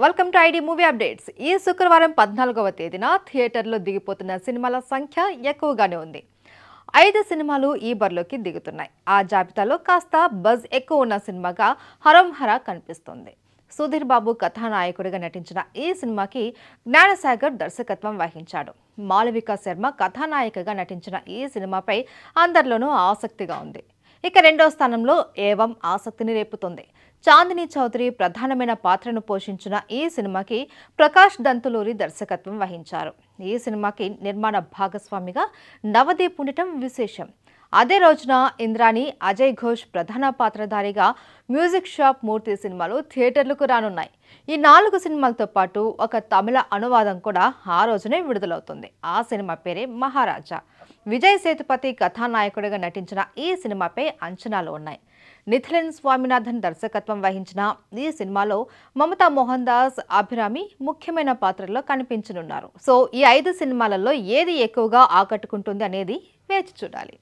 Welcome to ID movie updates. ఈ శుక్రవారం 14వ తేదీన థియేటర్లో దిగిపోతున్న సినిమాల సంఖ్య ఎక్కువగానే ఉంది. 5 సినిమాలు ఈ బరిలోకి దిగుతున్నాయి. ఆ జాబితాలో కాస్త బజ్ ఎక్కువ ఉన్న సినిమాగా హరం హర కనిపిస్తోంది. సుధీర్ బాబు కథానాయకుడిగా నటించిన ఈ సినిమాకి జ్ఞానసాగర్ దర్శకత్వం వహించాడు. మాళవిక శర్మ కథానాయికగా నటించిన ఈ సినిమాపై అందరిలోనూ ఆసక్తిగా ఉంది. ఇక రెండో స్థానంలో ఏవం ఆసక్తిని రేపుతుంది. చాందిని చౌదరి ప్రధానమైన పాత్రను పోషించిన ఈ సినిమాకి ప్రకాష్ దంతులూరి దర్శకత్వం వహించారు. ఈ సినిమాకి నిర్మాణ భాగస్వామిగా నవదీప్ ఉండటం విశేషం. అదే రోజున ఇంద్రాణి, అజయ్ ఘోష్ ప్రధాన పాత్రధారిగా మ్యూజిక్ షాప్ మూర్తి సినిమాలు థియేటర్లకు రానున్నాయి. ఈ 4 సినిమాలతో పాటు ఒక తమిళ అనువాదం కూడా ఆ రోజునే విడుదలవుతుంది. ఆ సినిమా పేరే మహారాజా. విజయ్ సేతుపతి కథానాయకుడిగా నటించిన ఈ సినిమాపై అంచనాలు ఉన్నాయి. నిథిలన్ స్వామినాథన్ దర్శకత్వం వహించిన ఈ సినిమాలో మమతా మోహన్ దాస్, అభిరామి ముఖ్యమైన పాత్రల్లో కనిపించనున్నారు. సో ఈ 5 సినిమాలలో ఏది ఎక్కువగా ఆకట్టుకుంటుంది అనేది వేచి చూడాలి.